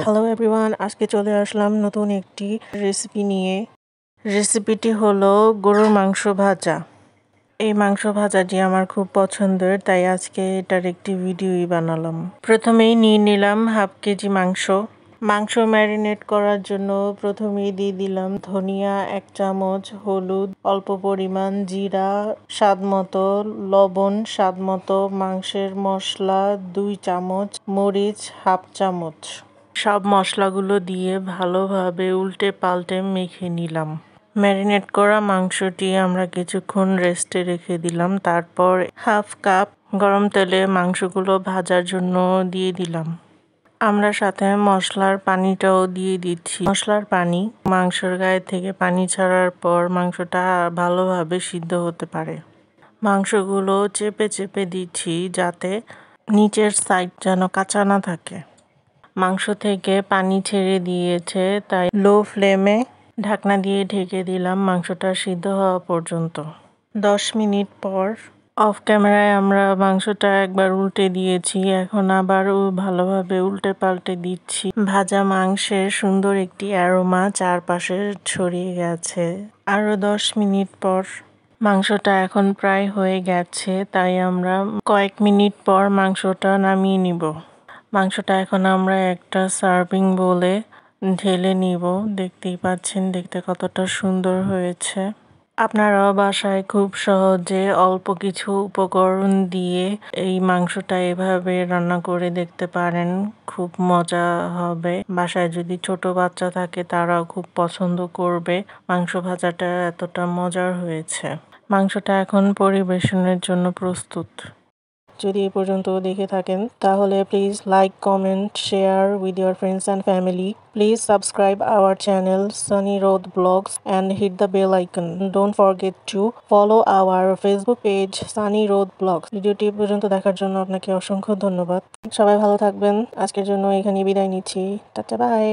Hello everyone, আজকে চলে আসলাম নতুন একটি রেসিপি নিয়ে। রেসিপিটি হলো গরুর মাংস ভাজা। এই মাংস ভাজাটি আমার খুব পছন্দের, তাই আজকে এটার একটি ভিডিওই বানালাম। প্রথমেই নিয়ে নিলাম হাফ কেজি মাংস। মাংস ম্যারিনেট করার জন্য প্রথমেই দিয়ে দিলাম ধনিয়া 1 চামচ, হলুদ অল্প পরিমাণ, জিরা স্বাদ মতো, লবণ স্বাদ মতো, মাংসের মশলা 2 চামচ, মরিচ হাফ চামচ। সব মশলাগুলো দিয়ে ভালোভাবে উল্টে পাল্টে মেখে নিলাম। ম্যারিনেট করা মাংসটি আমরা কিছুক্ষণ রেস্টে রেখে দিলাম। তারপর হাফ কাপ গরম তেলে মাংসগুলো ভাজার জন্য দিয়ে দিলাম। আমরা সাথে মশলার পানিটাও দিয়ে দিচ্ছি। মশলার পানি মাংসের গায়ে থেকে পানি ছাড়ার পর মাংসটা ভালোভাবে সিদ্ধ হতে পারে। মাংসগুলো চেপে চেপে দিচ্ছি যাতে নিচের সাইড যেন কাঁচা না থাকে। মাংস থেকে পানি ছেড়ে দিয়েছে, তাই লো ফ্লেমে ঢাকনা দিয়ে ঢেকে দিলাম মাংসটা সিদ্ধ হওয়া পর্যন্ত। 10 মিনিট পর অফ ক্যামেরায় আমরা মাংসটা একবার উল্টে দিয়েছি, এখন আবারও ভালোভাবে উল্টে পাল্টে দিচ্ছি। ভাজা মাংসের সুন্দর একটি অ্যারোমা চারপাশে ছড়িয়ে গেছে। আরও 10 মিনিট পর মাংসটা এখন প্রায় হয়ে গেছে, তাই আমরা কয়েক মিনিট পর মাংসটা নামিয়ে নিব। মাংসটা এখন আমরা একটা সার্ভিং বোলে ঢেলে নিব। দেখতেই পাচ্ছেন দেখতে কতটা সুন্দর হয়েছে। আপনারাও বাসায় খুব সহজে অল্প কিছু উপকরণ দিয়ে এই মাংসটা এভাবে রান্না করে দেখতে পারেন, খুব মজা হবে। বাসায় যদি ছোট বাচ্চা থাকে তারাও খুব পছন্দ করবে। মাংস ভাজাটা এতটা মজার হয়েছে। মাংসটা এখন পরিবেশনের জন্য প্রস্তুত। যদি এ পর্যন্ত দেখে থাকেন তাহলে please like, comment, share with your friends and family. Please subscribe our channel Sunny Road Vlogs and hit the bell icon. Don't forget to follow our Facebook page Sunny Road Vlogs. ভিডিওটি পর্যন্ত দেখার জন্য আপনাকে অসংখ্য ধন্যবাদ। সবাই ভালো থাকবেন। আজকের জন্য এখানেই বিদায় নিচ্ছি। টাটা, বাই।